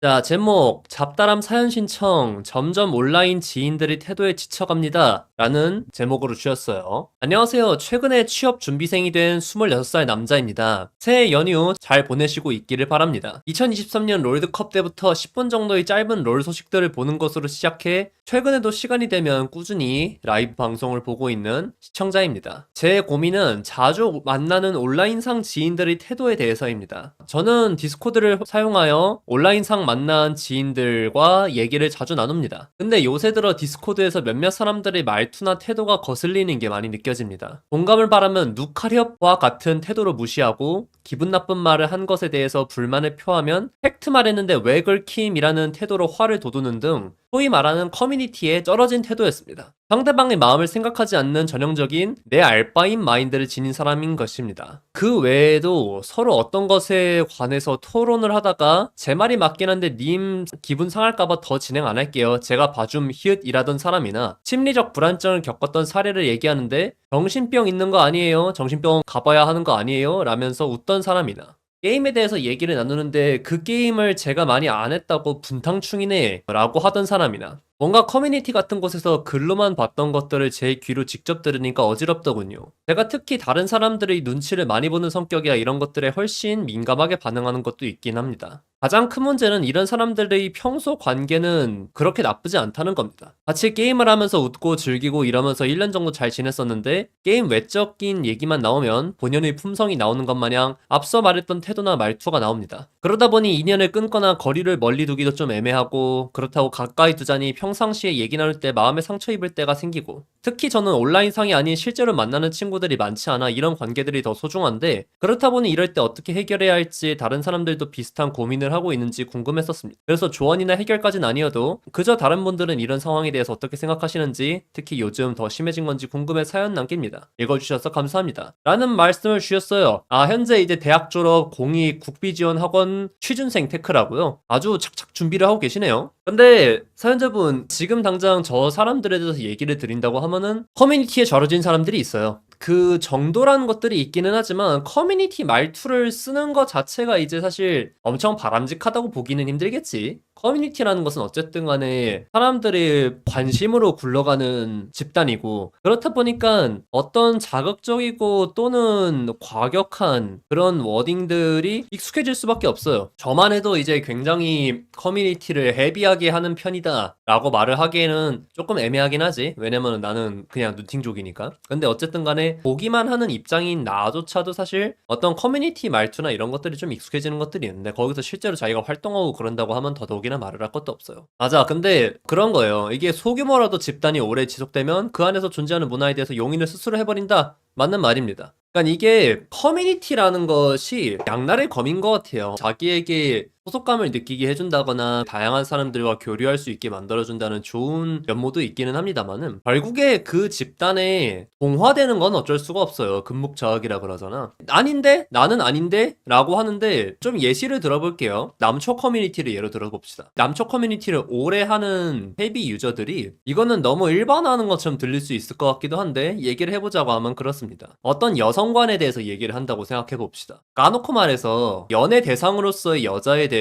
자, 제목, 잡다람 사연 신청, 점점 온라인 지인들의 태도에 지쳐갑니다. 라는 제목으로 주셨어요. 안녕하세요. 최근에 취업 준비생이 된 26살 남자입니다. 새해 연휴 잘 보내시고 있기를 바랍니다. 2023년 롤드컵 때부터 10분 정도의 짧은 롤 소식들을 보는 것으로 시작해 최근에도 시간이 되면 꾸준히 라이브 방송을 보고 있는 시청자입니다. 제 고민은 자주 만나는 온라인상 지인들의 태도에 대해서입니다. 저는 디스코드를 사용하여 온라인상 만난 지인들과 얘기를 자주 나눕니다. 근데 요새 들어 디스코드에서 몇몇 사람들의 말투나 태도가 거슬리는 게 많이 느껴집니다. 공감을 바라면 누카렵과 같은 태도로 무시하고 기분 나쁜 말을 한 것에 대해서 불만을 표하면 팩트 말했는데 왜 긁힘이라는 태도로 화를 돋우는 등 소위 말하는 커뮤니티에 쩔어진 태도였습니다. 상대방의 마음을 생각하지 않는 전형적인 내 알바인 마인드를 지닌 사람인 것입니다. 그 외에도 서로 어떤 것에 관해서 토론을 하다가 제 말이 맞긴 한데 님 기분 상할까봐 더 진행 안 할게요. 제가 봐줌 히읗 이라던 사람이나 심리적 불안증을 겪었던 사례를 얘기하는데 정신병 있는 거 아니에요? 정신병 가봐야 하는 거 아니에요? 라면서 웃던 사람이나 게임에 대해서 얘기를 나누는데 그 게임을 제가 많이 안 했다고 분탕충이네 라고 하던 사람이나 뭔가 커뮤니티 같은 곳에서 글로만 봤던 것들을 제 귀로 직접 들으니까 어지럽더군요. 제가 특히 다른 사람들의 눈치를 많이 보는 성격이라 이런 것들에 훨씬 민감하게 반응하는 것도 있긴 합니다. 가장 큰 문제는 이런 사람들의 평소 관계는 그렇게 나쁘지 않다는 겁니다. 같이 게임을 하면서 웃고 즐기고 이러면서 1년 정도 잘 지냈었는데 게임 외적인 얘기만 나오면 본연의 품성이 나오는 것 마냥 앞서 말했던 태도나 말투가 나옵니다. 그러다 보니 인연을 끊거나 거리를 멀리 두기도 좀 애매하고 그렇다고 가까이 두자니 평상시에 얘기 나눌 때 마음에 상처 입을 때가 생기고 특히 저는 온라인상이 아닌 실제로 만나는 친구들이 많지 않아 이런 관계들이 더 소중한데 그렇다 보니 이럴 때 어떻게 해결해야 할지 다른 사람들도 비슷한 고민을 하고 있는지 궁금했었습니다. 그래서 조언이나 해결까지는 아니어도 그저 다른 분들은 이런 상황에 대해서 어떻게 생각하시는지 특히 요즘 더 심해진 건지 궁금해 사연 남깁니다. 읽어주셔서 감사합니다. 라는 말씀을 주셨어요. 현재 이제 대학 졸업 공익 국비지원학원 취준생 테크라고요. 아주 착착 준비를 하고 계시네요. 근데 사연자분 지금 당장 저 사람들에 대해서 얘기를 드린다고 하면은 커뮤니티에 절어진 사람들이 있어요. 그 정도라는 것들이 있기는 하지만 커뮤니티 말투를 쓰는 것 자체가 이제 사실 엄청 바람직하다고 보기는 힘들겠지. 커뮤니티라는 것은 어쨌든 간에 사람들이 관심으로 굴러가는 집단이고 그렇다 보니까 어떤 자극적이고 또는 과격한 그런 워딩들이 익숙해질 수밖에 없어요. 저만 해도 이제 굉장히 커뮤니티를 헤비하게 하는 편이다 라고 말을 하기에는 조금 애매하긴 하지. 왜냐면 나는 그냥 눈팅족이니까. 근데 어쨌든 간에 보기만 하는 입장인 나조차도 사실 어떤 커뮤니티 말투나 이런 것들이 좀 익숙해지는 것들이 있는데 거기서 실제로 자기가 활동하고 그런다고 하면 더더욱이나 말을 할 것도 없어요. 맞아. 근데 그런 거예요. 이게 소규모라도 집단이 오래 지속되면 그 안에서 존재하는 문화에 대해서 용인을 스스로 해버린다. 맞는 말입니다. 그러니까 이게 커뮤니티라는 것이 양날의 검인 것 같아요. 자기에게 소속감을 느끼게 해준다거나 다양한 사람들과 교류할 수 있게 만들어준다는 좋은 면모도 있기는 합니다만은 결국에 그 집단에 동화되는 건 어쩔 수가 없어요. 금묵저학이라 그러잖아. 아닌데? 나는 아닌데? 라고 하는데 좀 예시를 들어볼게요. 남초 커뮤니티를 예로 들어봅시다. 남초 커뮤니티를 오래 하는 헤비 유저들이 이거는 너무 일반화하는 것처럼 들릴 수 있을 것 같기도 한데 얘기를 해보자고 하면 그렇습니다. 어떤 여성관에 대해서 얘기를 한다고 생각해봅시다. 까놓고 말해서 연애 대상으로서의 여자에 대해서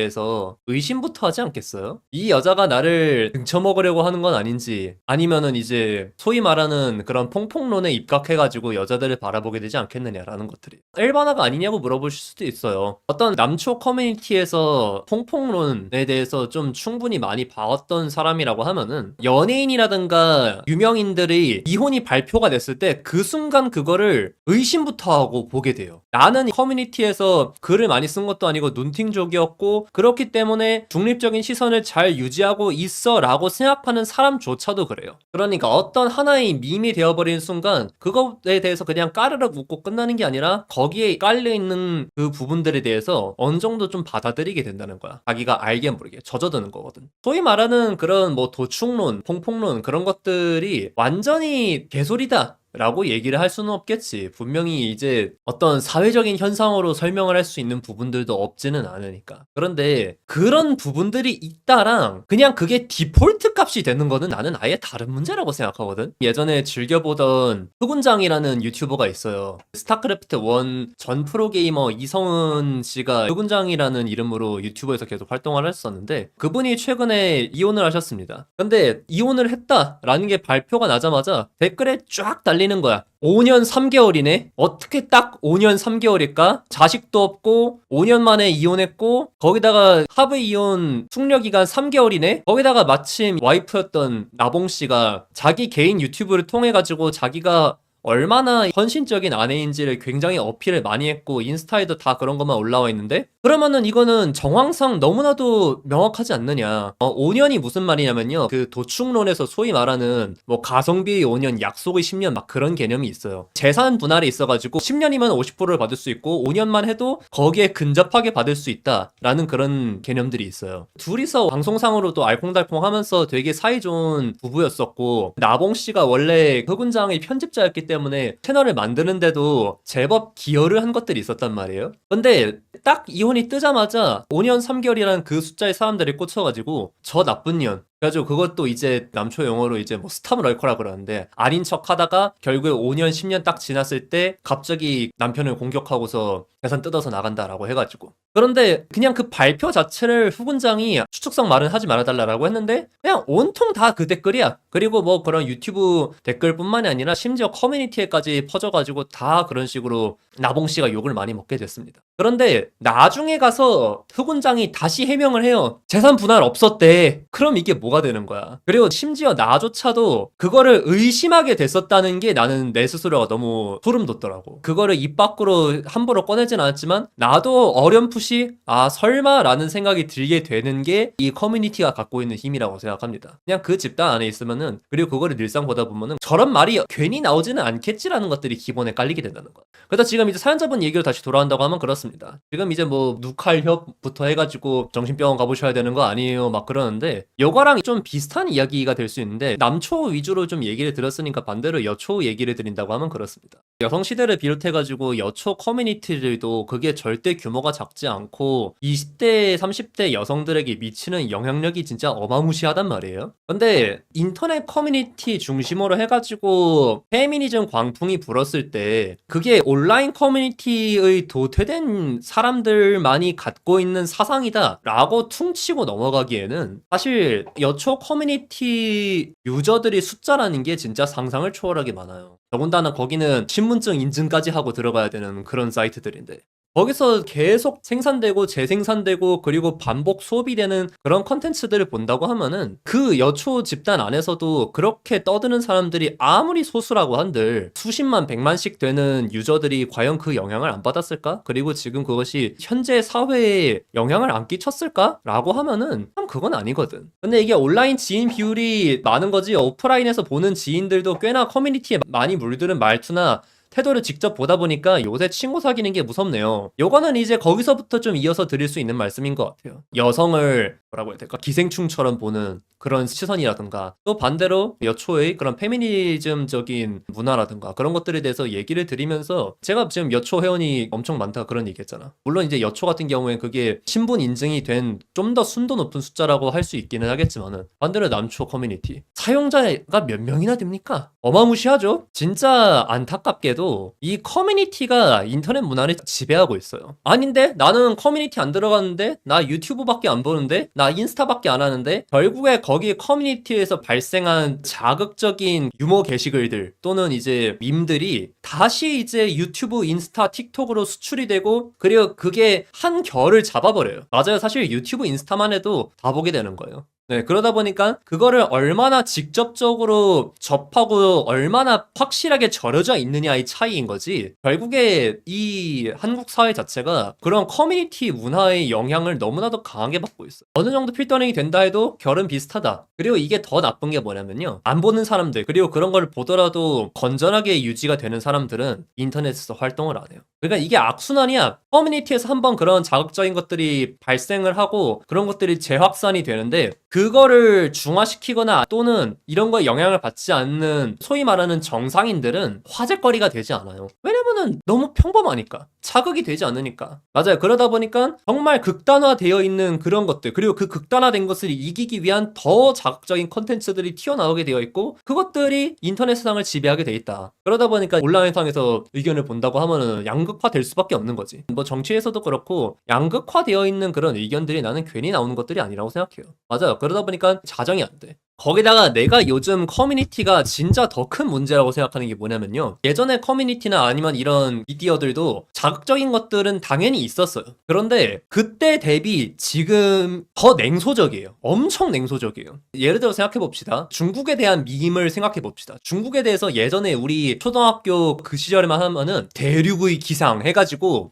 의심부터 하지 않겠어요? 이 여자가 나를 등쳐먹으려고 하는 건 아닌지 아니면은 이제 소위 말하는 그런 퐁퐁론에 입각해가지고 여자들을 바라보게 되지 않겠느냐라는 것들이 일반화가 아니냐고 물어보실 수도 있어요. 어떤 남초 커뮤니티에서 퐁퐁론에 대해서 좀 충분히 많이 봐왔던 사람이라고 하면은 연예인이라든가 유명인들이 이혼이 발표가 됐을 때 그 순간 그거를 의심부터 하고 보게 돼요. 나는 커뮤니티에서 글을 많이 쓴 것도 아니고 눈팅족이었고 그렇기 때문에 중립적인 시선을 잘 유지하고 있어 라고 생각하는 사람조차도 그래요. 그러니까 어떤 하나의 밈이 되어버리는 순간 그것에 대해서 그냥 까르륵 웃고 끝나는 게 아니라 거기에 깔려있는 그 부분들에 대해서 어느 정도 좀 받아들이게 된다는 거야. 자기가 알게 모르게 젖어드는 거거든. 소위 말하는 그런 뭐 도충론, 퐁퐁론 그런 것들이 완전히 개소리다 라고 얘기를 할 수는 없겠지. 분명히 이제 어떤 사회적인 현상으로 설명을 할 수 있는 부분들도 없지는 않으니까. 그런데 그런 부분들이 있다랑 그냥 그게 디폴트 값이 되는 거는 나는 아예 다른 문제라고 생각하거든. 예전에 즐겨보던 흑운장이라는 유튜버가 있어요. 스타크래프트 1 전 프로게이머 이성은 씨가 흑운장이라는 이름으로 유튜브에서 계속 활동을 했었는데 그분이 최근에 이혼을 하셨습니다. 근데 이혼을 했다라는 게 발표가 나자마자 댓글에 쫙 달리는 거야. 5년 3개월이네? 어떻게 딱 5년 3개월일까? 자식도 없고 5년 만에 이혼했고 거기다가 하부 이혼 숙려기간 3개월이네? 거기다가 마침 와이프였던 나봉씨가 자기 개인 유튜브를 통해가지고 자기가 얼마나 헌신적인 아내인지를 굉장히 어필을 많이 했고 인스타에도 다 그런 것만 올라와 있는데 그러면은 이거는 정황상 너무나도 명확하지 않느냐. 5년이 무슨 말이냐면요. 그 도축론에서 소위 말하는 뭐 가성비 5년, 약속의 10년 막 그런 개념이 있어요. 재산 분할이 있어가지고 10년이면 50%를 받을 수 있고 5년만 해도 거기에 근접하게 받을 수 있다라는 그런 개념들이 있어요. 둘이서 방송상으로도 알콩달콩 하면서 되게 사이좋은 부부였었고 나봉 씨가 원래 흑운장의 편집자였기 때문에 채널을 만드는데도 제법 기여를 한 것들이 있었단 말이에요. 근데 딱 이혼이 뜨자마자 5년 3개월이라는 그 숫자에 사람들이 꽂혀가지고 저 나쁜 년 그래가지고 그것도 이제 남초 용어로 이제 뭐 스탑럴커라 그러는데 아닌 척 하다가 결국에 5년 10년 딱 지났을 때 갑자기 남편을 공격하고서 재산 뜯어서 나간다라고 해가지고 그런데 그냥 그 발표 자체를 후군장이 추측성 말은 하지 말아달라고 했는데 그냥 온통 다 그 댓글이야. 그리고 뭐 그런 유튜브 댓글뿐만이 아니라 심지어 커뮤니티에까지 퍼져가지고 다 그런 식으로 나봉씨가 욕을 많이 먹게 됐습니다. 그런데 나중에 가서 흑운장이 다시 해명을 해요. 재산 분할 없었대. 그럼 이게 뭐가 되는 거야. 그리고 심지어 나조차도 그거를 의심하게 됐었다는 게 나는 내 스스로가 너무 소름 돋더라고. 그거를 입 밖으로 함부로 꺼내진 않았지만 나도 어렴풋이 아 설마 라는 생각이 들게 되는 게 이 커뮤니티가 갖고 있는 힘이라고 생각합니다. 그냥 그 집단 안에 있으면은 그리고 그거를 늘상 보다 보면은 저런 말이 괜히 나오지는 않겠지라는 것들이 기본에 깔리게 된다는 거야. 그래서 지금 이제 사연자분 얘기로 다시 돌아온다고 하면 그렇습니다. 지금 이제 뭐 누칼협부터 해가지고 정신병원 가보셔야 되는 거 아니에요 막 그러는데 요거랑 좀 비슷한 이야기가 될 수 있는데 남초 위주로 좀 얘기를 들었으니까 반대로 여초 얘기를 드린다고 하면 그렇습니다. 여성시대를 비롯해가지고 여초 커뮤니티들도 그게 절대 규모가 작지 않고 20대 30대 여성들에게 미치는 영향력이 진짜 어마무시하단 말이에요. 근데 인터넷 커뮤니티 중심으로 해가지고 페미니즘 광풍이 불었을 때 그게 온라인 커뮤니티의 도태된 사람들만이 갖고 있는 사상이다 라고 퉁치고 넘어가기에는 사실 여초 커뮤니티 유저들이 숫자라는 게 진짜 상상을 초월하게 많아요. 더군다나 거기는 신분증 인증까지 하고 들어가야 되는 그런 사이트들인데 거기서 계속 생산되고 재생산되고 그리고 반복 소비되는 그런 컨텐츠들을 본다고 하면은 그 여초 집단 안에서도 그렇게 떠드는 사람들이 아무리 소수라고 한들 수십만 백만씩 되는 유저들이 과연 그 영향을 안 받았을까? 그리고 지금 그것이 현재 사회에 영향을 안 끼쳤을까? 라고 하면은 참 그건 아니거든. 근데 이게 온라인 지인 비율이 많은 거지 오프라인에서 보는 지인들도 꽤나 커뮤니티에 많이 물드는 말투나 태도를 직접 보다 보니까 요새 친구 사귀는 게 무섭네요. 요거는 이제 거기서부터 좀 이어서 드릴 수 있는 말씀인 것 같아요. 여성을 뭐라고 해야 될까? 기생충처럼 보는 그런 시선이라든가 또 반대로 여초의 그런 페미니즘적인 문화라든가 그런 것들에 대해서 얘기를 드리면서 제가 지금 여초 회원이 엄청 많다 그런 얘기 했잖아. 물론 이제 여초 같은 경우엔 그게 신분 인증이 된 좀 더 순도 높은 숫자라고 할 수 있기는 하겠지만은 반대로 남초 커뮤니티 사용자가 몇 명이나 됩니까? 어마무시하죠? 진짜 안타깝게도 이 커뮤니티가 인터넷 문화를 지배하고 있어요. 아닌데? 나는 커뮤니티 안 들어갔는데? 나 유튜브밖에 안 보는데? 나 인스타밖에 안 하는데? 결국에 거기 커뮤니티에서 발생한 자극적인 유머 게시글들 또는 이제 밈들이 다시 이제 유튜브, 인스타, 틱톡으로 수출이 되고 그리고 그게 한 결을 잡아버려요. 맞아요. 사실 유튜브, 인스타만 해도 다 보게 되는 거예요. 네, 그러다 보니까 그거를 얼마나 직접적으로 접하고 얼마나 확실하게 절여져 있느냐의 차이인 거지. 결국에 이 한국 사회 자체가 그런 커뮤니티 문화의 영향을 너무나도 강하게 받고 있어요. 어느 정도 필터링이 된다 해도 결은 비슷하다. 그리고 이게 더 나쁜 게 뭐냐면요. 안 보는 사람들, 그리고 그런 걸 보더라도 건전하게 유지가 되는 사람들은 인터넷에서 활동을 안 해요. 그러니까 이게 악순환이야. 커뮤니티에서 한번 그런 자극적인 것들이 발생을 하고 그런 것들이 재확산이 되는데 그거를 중화시키거나 또는 이런 거에 영향을 받지 않는 소위 말하는 정상인들은 화제거리가 되지 않아요. 왜냐면은 너무 평범하니까. 자극이 되지 않으니까. 맞아요. 그러다 보니까 정말 극단화되어 있는 그런 것들, 그리고 그 극단화된 것을 이기기 위한 더 자극적인 컨텐츠들이 튀어나오게 되어 있고 그것들이 인터넷 세상을 지배하게 돼 있다. 그러다 보니까 온라인상에서 의견을 본다고 하면은 양극화될 수밖에 없는 거지. 뭐 정치에서도 그렇고 양극화되어 있는 그런 의견들이 나는 괜히 나오는 것들이 아니라고 생각해요. 맞아요. 그러다 보니까 자정이 안 돼. 거기다가 내가 요즘 커뮤니티가 진짜 더 큰 문제라고 생각하는 게 뭐냐면요. 예전에 커뮤니티나 아니면 이런 미디어들도 자극적인 것들은 당연히 있었어요. 그런데 그때 대비 지금 더 냉소적이에요. 엄청 냉소적이에요. 예를 들어 생각해 봅시다. 중국에 대한 밈을 생각해 봅시다. 중국에 대해서 예전에 우리 초등학교 그 시절에만 하면은 대륙의 기상 해가지고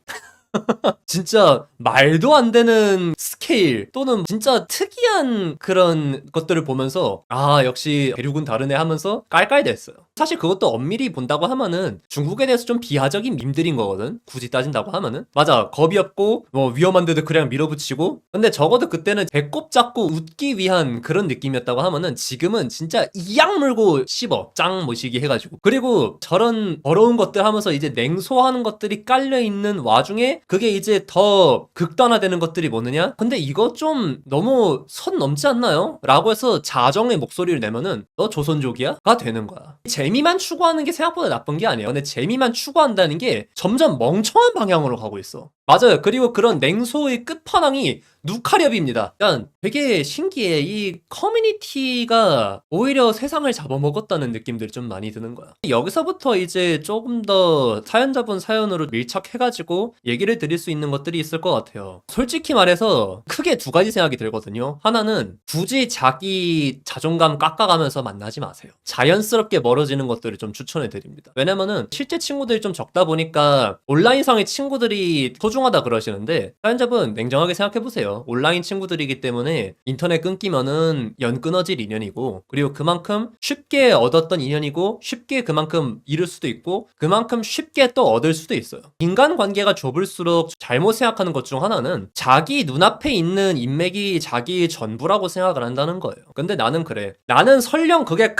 진짜 말도 안 되는 스케일 또는 진짜 특이한 그런 것들을 보면서 아 역시 대륙은 다르네 하면서 깔깔댔어요. 사실 그것도 엄밀히 본다고 하면은 중국에 대해서 좀 비하적인 밈들인 거거든. 굳이 따진다고 하면은 맞아 겁이 없고 뭐 위험한데도 그냥 밀어붙이고 근데 적어도 그때는 배꼽 잡고 웃기 위한 그런 느낌이었다고 하면은 지금은 진짜 이악 물고 씹어 짱 모시기 해가지고 그리고 저런 더러운 것들 하면서 이제 냉소하는 것들이 깔려있는 와중에 그게 이제 더 극단화되는 것들이 뭐느냐? 근데 이거 좀 너무 선 넘지 않나요? 라고 해서 자정의 목소리를 내면은 너 조선족이야? 가 되는 거야. 재미만 추구하는 게 생각보다 나쁜 게 아니에요. 근데 재미만 추구한다는 게 점점 멍청한 방향으로 가고 있어. 맞아요. 그리고 그런 냉소의 끝판왕이 누카렵입니다. 일단 되게 신기해. 이 커뮤니티가 오히려 세상을 잡아먹었다는 느낌들이 좀 많이 드는 거야. 여기서부터 이제 조금 더 사연자분 사연으로 밀착해가지고 얘기를 드릴 수 있는 것들이 있을 것 같아요. 솔직히 말해서 크게 두 가지 생각이 들거든요. 하나는 굳이 자기 자존감 깎아가면서 만나지 마세요. 자연스럽게 멀어지는 것들을 좀 추천해 드립니다. 왜냐면은 실제 친구들이 좀 적다 보니까 온라인상의 친구들이 소중하다 그러시는데 사연자분 냉정하게 생각해보세요. 온라인 친구들이기 때문에 인터넷 끊기면은 연 끊어질 인연이고 그리고 그만큼 쉽게 얻었던 인연이고 쉽게 그만큼 잃을 수도 있고 그만큼 쉽게 또 얻을 수도 있어요. 인간관계가 좁을수록 잘못 생각하는 것 중 하나는 자기 눈앞에 있는 인맥이 자기의 전부라고 생각을 한다는 거예요. 근데 나는 그래. 나는 설령 그게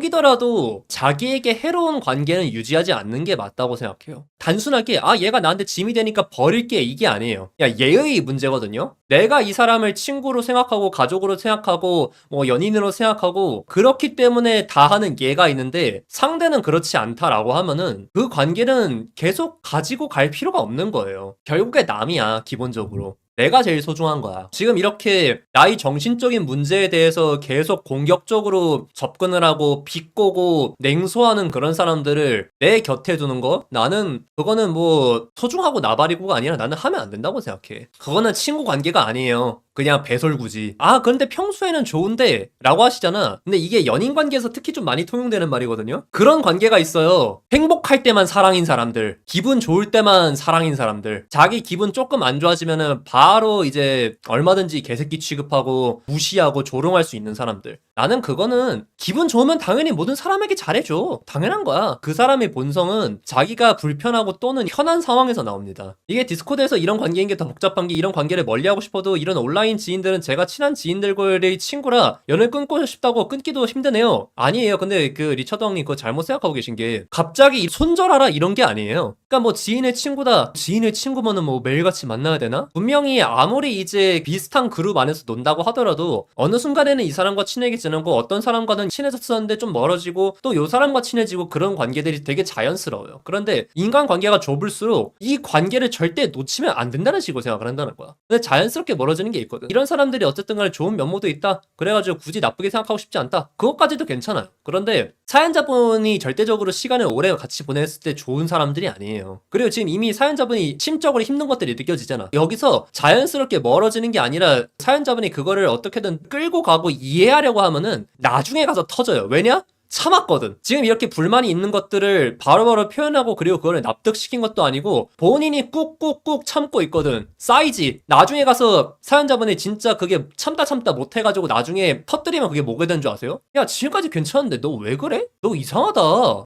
가족이더라도 자기에게 해로운 관계는 유지하지 않는 게 맞다고 생각해요. 단순하게 아 얘가 나한테 짐이 되니까 버릴게 이게 아니에요. 야 예의 문제거든요. 내가 이 사람을 친구로 생각하고 가족으로 생각하고 뭐 연인으로 생각하고 그렇기 때문에 다 하는 예가 있는데 상대는 그렇지 않다라고 하면은 그 관계는 계속 가지고 갈 필요가 없는 거예요. 결국에 남이야 기본적으로. 내가 제일 소중한 거야. 지금 이렇게 나의 정신적인 문제에 대해서 계속 공격적으로 접근을 하고 비꼬고 냉소하는 그런 사람들을 내 곁에 두는 거? 나는 그거는 뭐 소중하고 나발이고가 아니라 나는 하면 안 된다고 생각해. 그거는 친구 관계가 아니에요. 그냥 배설구지. 아, 그런데 평소에는 좋은데 라고 하시잖아. 근데 이게 연인 관계에서 특히 좀 많이 통용되는 말이거든요. 그런 관계가 있어요. 행복할 때만 사랑인 사람들, 기분 좋을 때만 사랑인 사람들, 자기 기분 조금 안 좋아지면은 바로 이제 얼마든지 개새끼 취급하고 무시하고 조롱할 수 있는 사람들. 나는 그거는 기분 좋으면 당연히 모든 사람에게 잘해줘. 당연한 거야. 그 사람의 본성은 자기가 불편하고 또는 현한 상황에서 나옵니다. 이게 디스코드에서 이런 관계인 게 더 복잡한 게 이런 관계를 멀리하고 싶어도 이런 온라인 지인들은 제가 친한 지인들과의 친구라 연을 끊고 싶다고 끊기도 힘드네요. 아니에요. 근데 그 리처드 형님 그거 잘못 생각하고 계신 게 갑자기 손절하라 이런 게 아니에요. 그러니까 뭐 지인의 친구다. 지인의 친구면은 뭐 매일같이 만나야 되나? 분명히 아무리 이제 비슷한 그룹 안에서 논다고 하더라도 어느 순간에는 이 사람과 친해지고 어떤 사람과는 친해졌었는데 좀 멀어지고 또 요 사람과 친해지고 그런 관계들이 되게 자연스러워요. 그런데 인간 관계가 좁을수록 이 관계를 절대 놓치면 안 된다는 식으로 생각을 한다는 거야. 근데 자연스럽게 멀어지는 게 있거든. 이런 사람들이 어쨌든 간에 좋은 면모도 있다. 그래가지고 굳이 나쁘게 생각하고 싶지 않다. 그것까지도 괜찮아요. 그런데 사연자분이 절대적으로 시간을 오래 같이 보냈을 때 좋은 사람들이 아니에요. 그리고 지금 이미 사연자분이 심적으로 힘든 것들이 느껴지잖아. 여기서 자연스럽게 멀어지는 게 아니라 사연자분이 그거를 어떻게든 끌고 가고 이해하려고 하면은 나중에 가서 터져요. 왜냐? 참았거든. 지금 이렇게 불만이 있는 것들을 바로바로 표현하고 그리고 그거를 납득시킨 것도 아니고 본인이 꾹꾹꾹 참고 있거든. 쌓이지. 나중에 가서 사연자분이 진짜 그게 참다 못해가지고 나중에 터뜨리면 그게 뭐가 되는 줄 아세요? 야 지금까지 괜찮은데 너 왜 그래? 너 이상하다.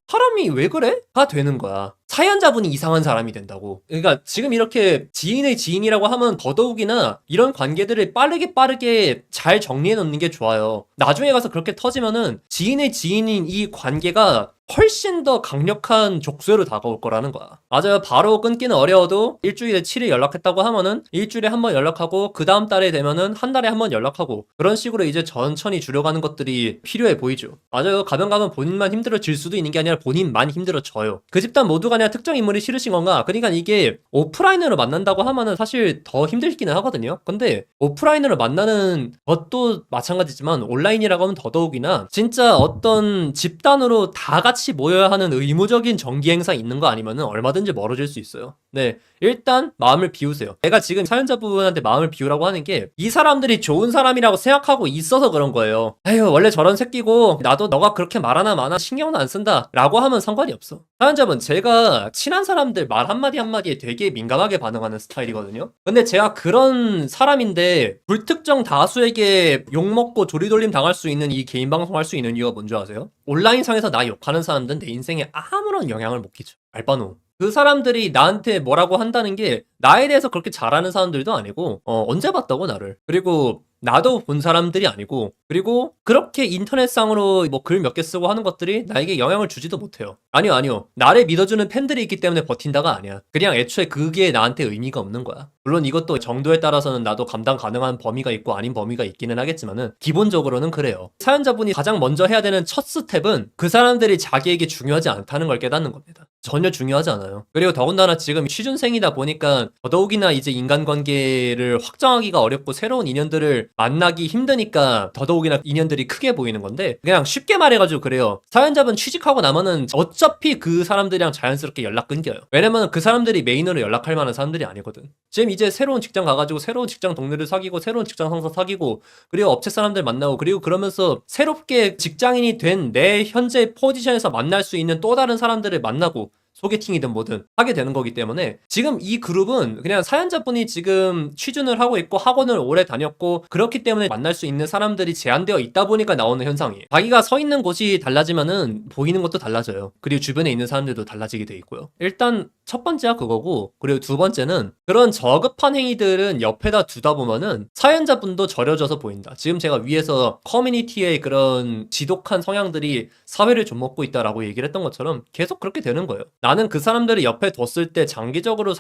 사람이 왜 그래? 가 되는 거야. 사연자분이 이상한 사람이 된다고. 그러니까 지금 이렇게 지인의 지인이라고 하면 더더욱이나 이런 관계들을 빠르게 잘 정리해 놓는 게 좋아요. 나중에 가서 그렇게 터지면은 지인의 지인인 이 관계가 훨씬 더 강력한 족쇄로 다가올 거라는 거야. 맞아요. 바로 끊기는 어려워도 일주일에 7일 연락했다고 하면은 일주일에 한 번 연락하고 그 다음 달에 되면은 한 달에 한 번 연락하고 그런 식으로 이제 천천히 줄여가는 것들이 필요해 보이죠. 맞아요. 가면 본인만 힘들어질 수도 있는 게 아니라 본인만 힘들어져요. 그 집단 모두가 그냥 특정 인물이 싫으신 건가? 그러니까 이게 오프라인으로 만난다고 하면은 사실 더 힘들기는 하거든요. 근데 오프라인으로 만나는 것도 마찬가지지만 온라인이라고 하면 더더욱이나 진짜 어떤 집단으로 다 같이 모여야 하는 의무적인 정기 행사 있는 거 아니면은 얼마든지 멀어질 수 있어요. 네. 일단 마음을 비우세요. 내가 지금 사연자분한테 마음을 비우라고 하는 게 이 사람들이 좋은 사람이라고 생각하고 있어서 그런 거예요. 아유 원래 저런 새끼고 나도 너가 그렇게 말하나 마나 신경도 안 쓴다 라고 하면 상관이 없어. 사연자분 제가 친한 사람들 말 한마디 한마디에 되게 민감하게 반응하는 스타일이거든요. 근데 제가 그런 사람인데 불특정 다수에게 욕먹고 조리돌림 당할 수 있는 이 개인 방송 할 수 있는 이유가 뭔지 아세요? 온라인상에서 나 욕하는 사람들은 내 인생에 아무런 영향을 못 끼쳐. 알바노. 그 사람들이 나한테 뭐라고 한다는 게 나에 대해서 그렇게 잘하는 사람들도 아니고 언제 봤다고 나를. 그리고 나도 본 사람들이 아니고 그리고 그렇게 인터넷상으로 뭐 글 몇 개 쓰고 하는 것들이 나에게 영향을 주지도 못해요. 아니요. 나를 믿어주는 팬들이 있기 때문에 버틴다가 아니야. 그냥 애초에 그게 나한테 의미가 없는 거야. 물론 이것도 정도에 따라서는 나도 감당 가능한 범위가 있고 아닌 범위가 있기는 하겠지만은 기본적으로는 그래요. 사연자분이 가장 먼저 해야 되는 첫 스텝은 그 사람들이 자기에게 중요하지 않다는 걸 깨닫는 겁니다. 전혀 중요하지 않아요. 그리고 더군다나 지금 취준생이다 보니까 더더욱이나 이제 인간관계를 확정하기가 어렵고 새로운 인연들을 만나기 힘드니까 더더욱이나 인연들이 크게 보이는 건데 그냥 쉽게 말해가지고 그래요. 사연자분 취직하고 나면은 어차피 그 사람들이랑 자연스럽게 연락 끊겨요. 왜냐면 그 사람들이 메인으로 연락할 만한 사람들이 아니거든. 지금 이제 새로운 직장 가가지고 새로운 직장 동료를 사귀고 새로운 직장 상사 사귀고 그리고 업체 사람들 만나고 그리고 그러면서 새롭게 직장인이 된 내 현재 포지션에서 만날 수 있는 또 다른 사람들을 만나고 소개팅이든 뭐든 하게 되는 거기 때문에 지금 이 그룹은 그냥 사연자분이 지금 취준을 하고 있고 학원을 오래 다녔고 그렇기 때문에 만날 수 있는 사람들이 제한되어 있다 보니까 나오는 현상이에요. 자기가 서 있는 곳이 달라지면은 보이는 것도 달라져요. 그리고 주변에 있는 사람들도 달라지게 돼 있고요. 일단 첫 번째가 그거고 그리고 두 번째는 그런 저급한 행위들은 옆에다 두다 보면은 사연자분도 절여져서 보인다. 지금 제가 위에서 커뮤니티의 그런 지독한 성향들이 사회를 좀먹고 있다라고 얘기를 했던 것처럼 계속 그렇게 되는 거예요. 나는 그 사람들을 옆에 뒀을 때 장기적으로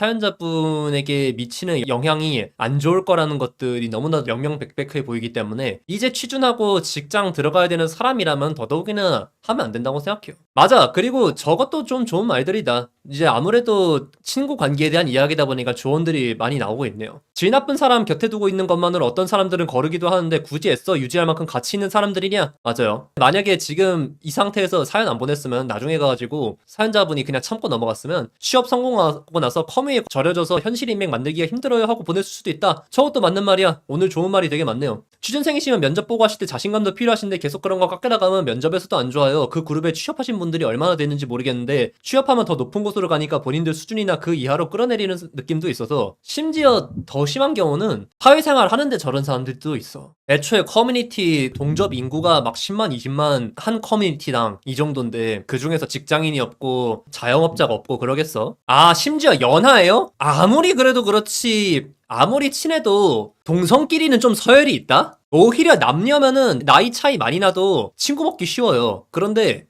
사연자분에게 미치는 영향이 안 좋을 거라는 것들이 너무나 명명백백해 보이기 때문에 이제 취준하고 직장 들어가야 되는 사람이라면 더더욱이나 하면 안 된다고 생각해요. 맞아. 그리고 저것도 좀 좋은 말들이다. 이제 아무래도 친구 관계에 대한 이야기다 보니까 조언들이 많이 나오고 있네요. 질 나쁜 사람 곁에 두고 있는 것만으로 어떤 사람들은 거르기도 하는데 굳이 애써 유지할 만큼 가치 있는 사람들이냐? 맞아요. 만약에 지금 이 상태에서 사연 안 보냈으면 나중에 가가지고 사연자분이 그냥 참고 넘어갔으면 취업 성공하고 나서 커뮤에 절여져서 현실 인맥 만들기가 힘들어요 하고 보냈을 수도 있다. 저것도 맞는 말이야. 오늘 좋은 말이 되게 많네요. 취준생이시면 면접 보고 하실 때 자신감도 필요하신데 계속 그런 거 깎여나가면 면접에서도 안 좋아요. 그 그룹에 취업하신 분들이 얼마나 되는지 모르겠는데 취업하면 더 높은 곳으로 가니까 본인들 수준이나 그 이하로 끌어내리는 느낌도 있어서 심지어 더 심한 경우는 사회생활 하는데 저런 사람들도 있어. 애초에 커뮤니티 동접 인구가 막 10만, 20만 한 커뮤니티당 이 정도인데 그 중에서 직장인이 없고 자영업자가 없고 그러겠어? 아 심지어 연하예요? 아무리 그래도 그렇지 아무리 친해도 동성끼리는 좀 서열이 있다? 오히려 남녀면은 나이 차이 많이 나도 친구 먹기 쉬워요. 그런데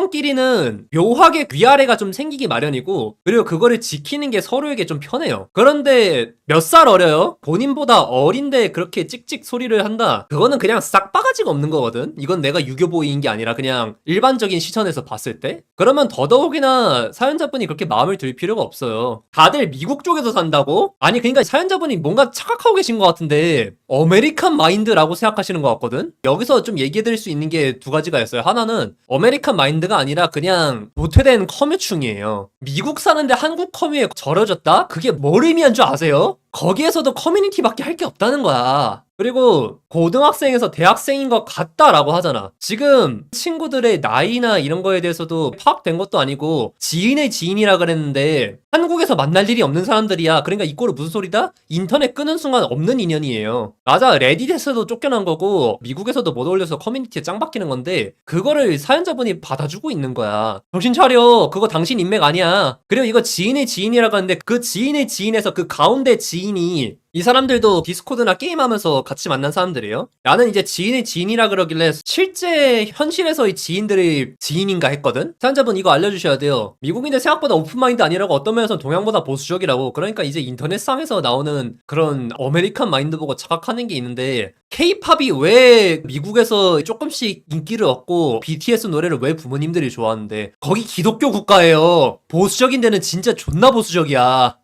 동성끼리는 묘하게 위아래가 좀 생기기 마련이고 그리고 그거를 지키는 게 서로에게 좀 편해요. 그런데 몇 살 어려요? 본인보다 어린데 그렇게 찍찍 소리를 한다? 그거는 그냥 싹 바가지가 없는 거거든? 이건 내가 유교보이인 게 아니라 그냥 일반적인 시선에서 봤을 때? 그러면 더더욱이나 사연자분이 그렇게 마음을 들 필요가 없어요. 다들 미국 쪽에서 산다고? 아니 그러니까 사연자분이 뭔가 착각하고 계신 것 같은데 아메리칸 마인드라고 생각하시는 것 같거든? 여기서 좀 얘기해드릴 수 있는 게 두 가지가 있어요. 하나는 아메리칸 마인드가 아니라 그냥 도태된 커뮤충이에요. 미국 사는데 한국 커뮤에 절여졌다? 그게 뭘 의미한 줄 아세요? 거기에서도 커뮤니티밖에 할 게 없다는 거야. 그리고 고등학생에서 대학생인 것 같다라고 하잖아. 지금 친구들의 나이나 이런 거에 대해서도 파악된 것도 아니고 지인의 지인이라 그랬는데 한국에서 만날 일이 없는 사람들이야. 그러니까 이꼴은 무슨 소리다? 인터넷 끄는 순간 없는 인연이에요. 맞아, 레딧에서도 쫓겨난 거고 미국에서도 못 어울려서 커뮤니티에 짱 박히는 건데 그거를 사연자분이 받아주고 있는 거야. 정신 차려. 그거 당신 인맥 아니야. 그리고 이거 지인의 지인이라고 하는데 그 지인의 지인에서 그 가운데 지인이 이 사람들도 디스코드나 게임하면서 같이 만난 사람들이에요. 나는 이제 지인의 지인이라 그러길래 실제 현실에서의 지인들이 지인인가 했거든? 사연자분 이거 알려주셔야 돼요. 미국인들 생각보다 오픈마인드 아니라고 어떤 면에서는 동양보다 보수적이라고. 그러니까 이제 인터넷상에서 나오는 그런 아메리칸 마인드 보고 착각하는 게 있는데 K-팝이 왜 미국에서 조금씩 인기를 얻고 BTS 노래를 왜 부모님들이 좋아하는데 거기 기독교 국가예요. 보수적인 데는 진짜 존나 보수적이야.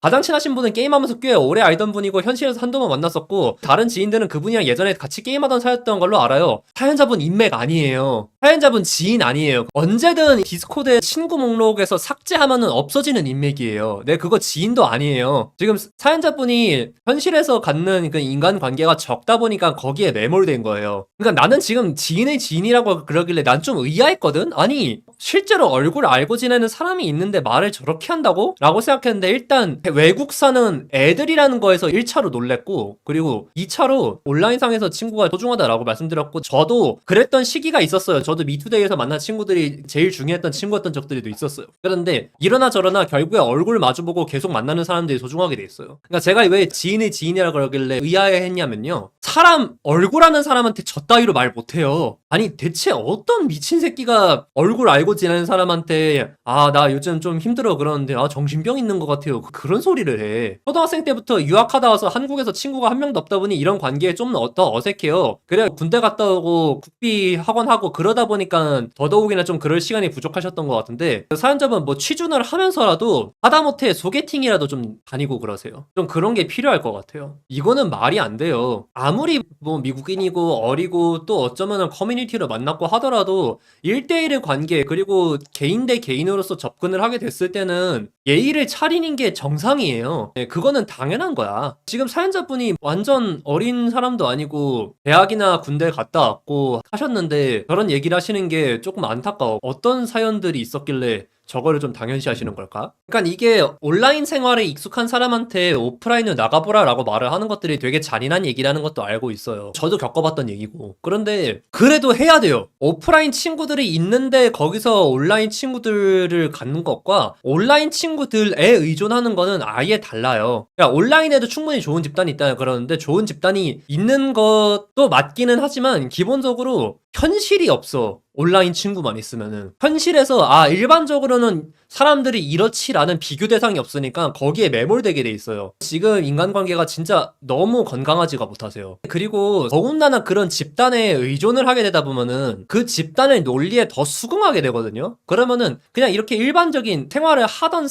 가장 친하신 분은 게임하면서 꽤 오래 알던 분이고 현실에서 한두 번 만났었고 다른 지인들은 그분이랑 예전에 같이 게임하던 사이였던 걸로 알아요. 사연자분 인맥 아니에요. 사연자분 지인 아니에요. 언제든 디스코드의 친구 목록에서 삭제하면은 없어지는 인맥이에요. 네, 그거 지인도 아니에요. 지금 사연자분이 현실에서 갖는 그 인간관계가 적다 보니까 거기에 매몰된 거예요. 그러니까 나는 지금 지인의 지인이라고 그러길래 난 좀 의아했거든? 아니 실제로 얼굴 알고 지내는 사람이 있는데 말을 저렇게 한다고? 라고 생각했는데 일단 외국 사는 애들이라는 거에서 1차로 놀랬고 그리고 2차로 온라인상에서 친구가 소중하다라고 말씀드렸고 저도 그랬던 시기가 있었어요. 저도 미투데이에서 만난 친구들이 제일 중요했던 친구였던 적들이 있었어요. 그런데 이러나 저러나 결국에 얼굴 마주보고 계속 만나는 사람들이 소중하게 돼 있어요. 그러니까 제가 왜 지인의 지인이라 그러길래 의아해했냐면요. 사람 얼굴 아는 사람한테 저 따위로 말 못해요. 아니 대체 어떤 미친 새끼가 얼굴 알고 지내는 사람한테 아 나 요즘 좀 힘들어 그러는데 아 정신병 있는 것 같아요 그런 소리를 해. 초등학생 때부터 유학하다 와서 한국에서 친구가 한 명도 없다 보니 이런 관계에 좀 더 어색해요. 그래 군대 갔다 오고 국비 학원 하고 그러다 보니까 더더욱이나 좀 그럴 시간이 부족하셨던 것 같은데 사연자분 뭐 취준을 하면서라도 하다못해 소개팅이라도 좀 다니고 그러세요. 좀 그런 게 필요할 것 같아요. 이거는 말이 안 돼요. 아무리 뭐 미국인이고 어리고 또 어쩌면은 커뮤니티로 만났고 하더라도 1대1의 관계 그리고 개인 대 개인으로서 접근을 하게 됐을 때는 예의를 차리는 게 정상이에요. 네, 그거는 당연한 거야. 지금 사연자분이 완전 어린 사람도 아니고 대학이나 군대 갔다 왔고 하셨는데 저런 얘기를 하시는 게 조금 안타까워. 어떤 사연들이 있었길래 저거를 좀 당연시 하시는 걸까? 그러니까 이게 온라인 생활에 익숙한 사람한테 오프라인을 나가보라 라고 말을 하는 것들이 되게 잔인한 얘기라는 것도 알고 있어요. 저도 겪어봤던 얘기고. 그런데 그래도 해야 돼요. 오프라인 친구들이 있는데 거기서 온라인 친구들을 갖는 것과 온라인 친구들에 의존하는 거는 아예 달라요. 그러니까 온라인에도 충분히 좋은 집단이 있다 그러는데 좋은 집단이 있는 것도 맞기는 하지만 기본적으로 현실이 없어. 온라인 친구만 있으면은 현실에서 일반적으로는 사람들이 이렇지라는 비교 대상이 없으니까 거기에 매몰되게 돼 있어요. 지금 인간관계가 진짜 너무 건강하지가 못하세요. 그리고 더군다나 그런 집단에 의존을 하게 되다 보면은 그 집단의 논리에 더 수긍하게 되거든요. 그러면은 그냥 이렇게 일반적인 생활을 하던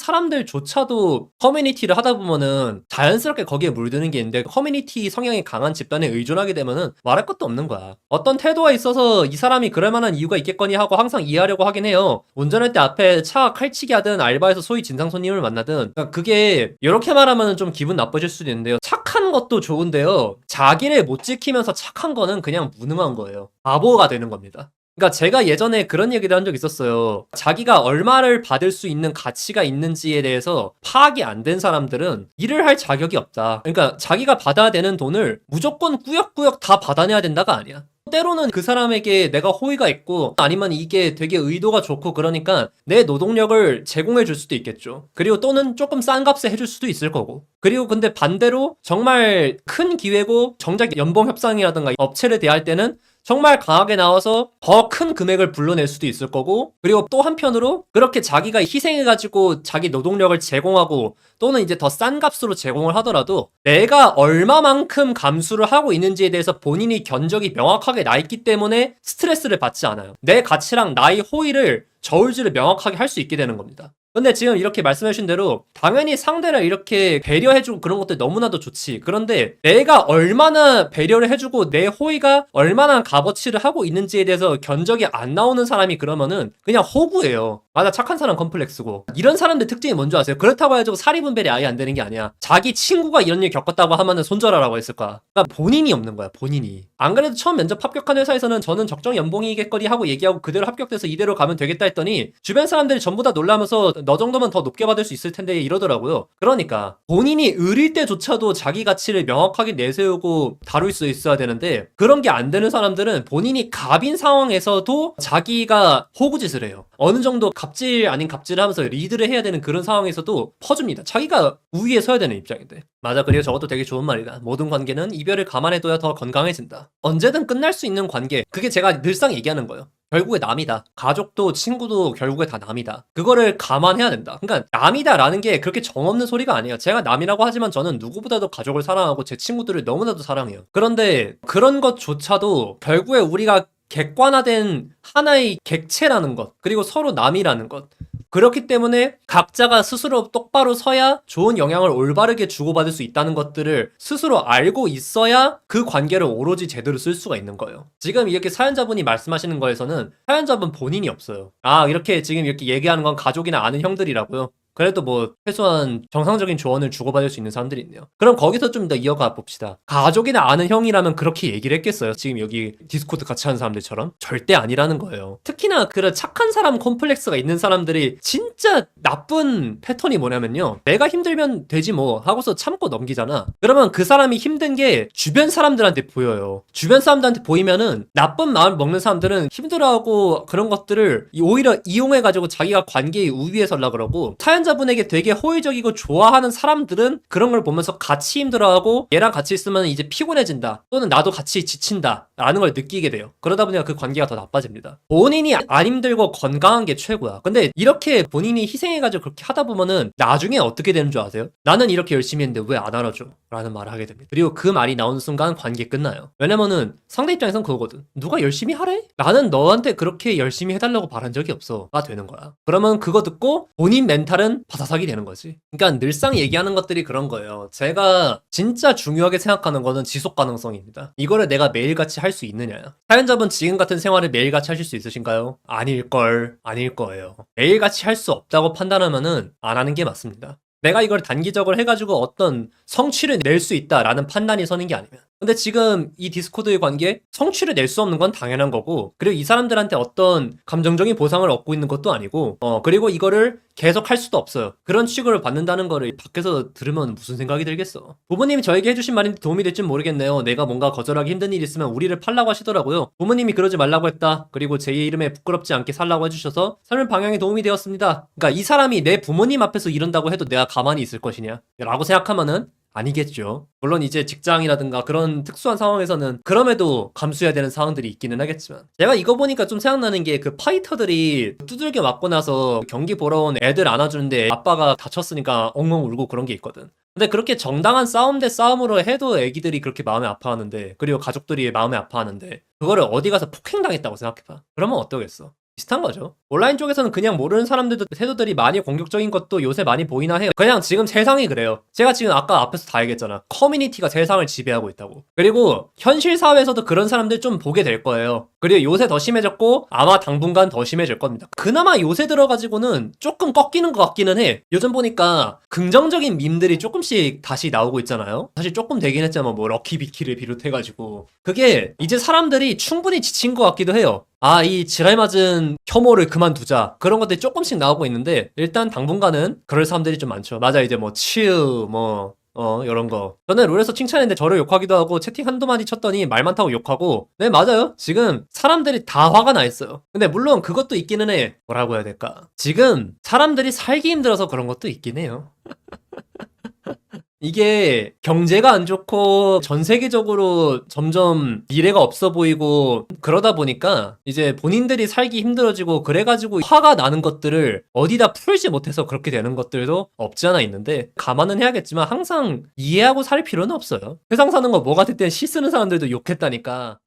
사람들조차도 커뮤니티를 하다 보면은 자연스럽게 거기에 물드는 게 있는데 커뮤니티 성향이 강한 집단에 의존하게 되면은 말할 것도 없는 거야. 어떤 태도가 있어서 이 사람이 그럴 만한 이유가 있겠거니 하고 항상 이해하려고 하긴 해요. 운전할 때 앞에 차 칼치기 하든 알바에서 소위 진상 손님을 만나든 그러니까 그게 이렇게 말하면 좀 기분 나빠질 수도 있는데요. 착한 것도 좋은데요. 자기를 못 지키면서 착한 거는 그냥 무능한 거예요. 바보가 되는 겁니다. 그러니까 제가 예전에 그런 얘기를 한 적 있었어요. 자기가 얼마를 받을 수 있는 가치가 있는지에 대해서 파악이 안 된 사람들은 일을 할 자격이 없다. 그러니까 자기가 받아야 되는 돈을 무조건 꾸역꾸역 다 받아내야 된다가 아니야. 때로는 그 사람에게 내가 호의가 있고 아니면 이게 되게 의도가 좋고 그러니까 내 노동력을 제공해 줄 수도 있겠죠. 그리고 또는 조금 싼 값에 해줄 수도 있을 거고. 그리고 근데 반대로 정말 큰 기회고 정작 연봉 협상이라든가 업체를 대할 때는 정말 강하게 나와서 더 큰 금액을 불러낼 수도 있을 거고 그리고 또 한편으로 그렇게 자기가 희생해가지고 자기 노동력을 제공하고 또는 이제 더 싼 값으로 제공을 하더라도 내가 얼마만큼 감수를 하고 있는지에 대해서 본인이 견적이 명확하게 나 있기 때문에 스트레스를 받지 않아요. 내 가치랑 나의 호의를 저울질을 명확하게 할 수 있게 되는 겁니다. 근데 지금 이렇게 말씀해주신 대로 당연히 상대를 이렇게 배려해주고 그런 것들 너무나도 좋지. 그런데 내가 얼마나 배려를 해주고 내 호의가 얼마나 값어치를 하고 있는지에 대해서 견적이 안 나오는 사람이 그러면은 그냥 호구예요. 맞아, 착한 사람 컴플렉스고. 이런 사람들 특징이 뭔지 아세요? 그렇다고 해가지고 사리분별이 아예 안 되는 게 아니야. 자기 친구가 이런 일 겪었다고 하면은 손절하라고 했을 거야. 그러니까 본인이 없는 거야, 본인이. 안 그래도 처음 면접 합격한 회사에서는 저는 적정 연봉이겠거리 하고 얘기하고 그대로 합격돼서 이대로 가면 되겠다 했더니 주변 사람들이 전부 다 놀라면서 너 정도면 더 높게 받을 수 있을 텐데 이러더라고요. 그러니까 본인이 의릴 때조차도 자기 가치를 명확하게 내세우고 다룰 수 있어야 되는데 그런 게 안 되는 사람들은 본인이 갑인 상황에서도 자기가 호구짓을 해요. 어느 정도 갑질 아닌 갑질을 하면서 리드를 해야 되는 그런 상황에서도 퍼줍니다. 자기가 우위에 서야 되는 입장인데. 맞아, 그리고 저것도 되게 좋은 말이다. 모든 관계는 이별을 감안해둬야 더 건강해진다. 언제든 끝날 수 있는 관계, 그게 제가 늘상 얘기하는 거예요. 결국에 남이다. 가족도 친구도 결국에 다 남이다. 그거를 감안해야 된다. 그러니까 남이다라는 게 그렇게 정없는 소리가 아니에요. 제가 남이라고 하지만 저는 누구보다도 가족을 사랑하고 제 친구들을 너무나도 사랑해요. 그런데 그런 것조차도 결국에 우리가 객관화된 하나의 객체라는 것, 그리고 서로 남이라는 것, 그렇기 때문에 각자가 스스로 똑바로 서야 좋은 영향을 올바르게 주고받을 수 있다는 것들을 스스로 알고 있어야 그 관계를 오로지 제대로 쓸 수가 있는 거예요. 지금 이렇게 사연자분이 말씀하시는 거에서는 사연자분 본인이 없어요. 아, 이렇게 지금 이렇게 얘기하는 건 가족이나 아는 형들이라고요? 그래도 뭐 최소한 정상적인 조언을 주고받을 수 있는 사람들이 있네요. 그럼 거기서 좀 더 이어가 봅시다. 가족이나 아는 형이라면 그렇게 얘기를 했겠어요? 지금 여기 디스코드 같이 하는 사람들처럼? 절대 아니라는 거예요. 특히나 그런 착한 사람 콤플렉스가 있는 사람들이 진짜 나쁜 패턴이 뭐냐면요. 내가 힘들면 되지 뭐 하고서 참고 넘기잖아. 그러면 그 사람이 힘든 게 주변 사람들한테 보여요. 주변 사람들한테 보이면은 나쁜 마음 먹는 사람들은 힘들어하고 그런 것들을 오히려 이용해가지고 자기가 관계의 우위에 서려고 그러고, 사연자분에게 되게 호의적이고 좋아하는 사람들은 그런 걸 보면서 같이 힘들어하고 얘랑 같이 있으면 이제 피곤해진다, 또는 나도 같이 지친다 라는 걸 느끼게 돼요. 그러다 보니까 그 관계가 더 나빠집니다. 본인이 안 힘들고 건강한 게 최고야. 근데 이렇게 본인이 희생해가지고 그렇게 하다 보면은 나중에 어떻게 되는 줄 아세요? 나는 이렇게 열심히 했는데 왜 안 알아줘? 라는 말을 하게 됩니다. 그리고 그 말이 나오는 순간 관계 끝나요. 왜냐면은 상대 입장에선 그거거든. 누가 열심히 하래? 나는 너한테 그렇게 열심히 해달라고 바란 적이 없어 가 되는 거야. 그러면 그거 듣고 본인 멘탈은 바사삭이 되는 거지. 그러니까 늘상 얘기하는 것들이 그런 거예요. 제가 진짜 중요하게 생각하는 거는 지속 가능성입니다. 이거를 내가 매일같이 할 수 있느냐요. 사연자분 지금 같은 생활을 매일같이 하실 수 있으신가요? 아닐 거예요. 매일같이 할 수 없다고 판단하면은 안 하는 게 맞습니다. 내가 이걸 단기적으로 해가지고 어떤 성취를 낼 수 있다라는 판단이 서는 게 아니면. 근데 지금 이 디스코드의 관계에 성취를 낼 수 없는 건 당연한 거고, 그리고 이 사람들한테 어떤 감정적인 보상을 얻고 있는 것도 아니고, 그리고 이거를 계속 할 수도 없어요. 그런 취급을 받는다는 거를 밖에서 들으면 무슨 생각이 들겠어. 부모님이 저에게 해주신 말인데 도움이 될진 모르겠네요. 내가 뭔가 거절하기 힘든 일 있으면 우리를 팔라고 하시더라고요. 부모님이 그러지 말라고 했다. 그리고 제 이름에 부끄럽지 않게 살라고 해주셔서 삶의 방향에 도움이 되었습니다. 그러니까 이 사람이 내 부모님 앞에서 이런다고 해도 내가 가만히 있을 것이냐? 라고 생각하면은 아니겠죠. 물론 이제 직장이라든가 그런 특수한 상황에서는 그럼에도 감수해야 되는 상황들이 있기는 하겠지만, 제가 이거 보니까 좀 생각나는 게 그 파이터들이 두들겨 맞고 나서 경기 보러 온 애들 안아주는데 아빠가 다쳤으니까 엉엉 울고 그런 게 있거든. 근데 그렇게 정당한 싸움 대 싸움으로 해도 애기들이 그렇게 마음에 아파하는데, 그리고 가족들이 마음에 아파하는데, 그거를 어디 가서 폭행당했다고 생각해봐. 그러면 어떠겠어? 비슷한 거죠. 온라인 쪽에서는 그냥 모르는 사람들도 태도들이 많이 공격적인 것도 요새 많이 보이나 해요. 그냥 지금 세상이 그래요. 제가 지금 아까 앞에서 다 얘기했잖아. 커뮤니티가 세상을 지배하고 있다고. 그리고 현실 사회에서도 그런 사람들 좀 보게 될 거예요. 그리고 요새 더 심해졌고 아마 당분간 더 심해질 겁니다. 그나마 요새 들어가지고는 조금 꺾이는 것 같기는 해. 요즘 보니까 긍정적인 밈들이 조금씩 다시 나오고 있잖아요. 사실 조금 되긴 했지만 뭐 럭키비키를 비롯해가지고 그게 이제 사람들이 충분히 지친 것 같기도 해요. 아, 이 지랄 맞은 혐오를 그만두자. 그런 것들이 조금씩 나오고 있는데, 일단 당분간은 그럴 사람들이 좀 많죠. 맞아, 이제 뭐 치읓 이런 거. 저는 롤에서 칭찬했는데 저를 욕하기도 하고, 채팅 한두 마디 쳤더니 말 많다고 욕하고. 네, 맞아요. 지금 사람들이 다 화가 나 있어요. 근데 물론 그것도 있기는 해. 뭐라고 해야 될까? 지금 사람들이 살기 힘들어서 그런 것도 있긴 해요. 이게 경제가 안 좋고 전 세계적으로 점점 미래가 없어 보이고 그러다 보니까 이제 본인들이 살기 힘들어지고, 그래가지고 화가 나는 것들을 어디다 풀지 못해서 그렇게 되는 것들도 없지 않아 있는데, 감안은 해야겠지만 항상 이해하고 살 필요는 없어요. 세상 사는 거 뭐가 됐든 시 쓰는 사람들도 욕했다니까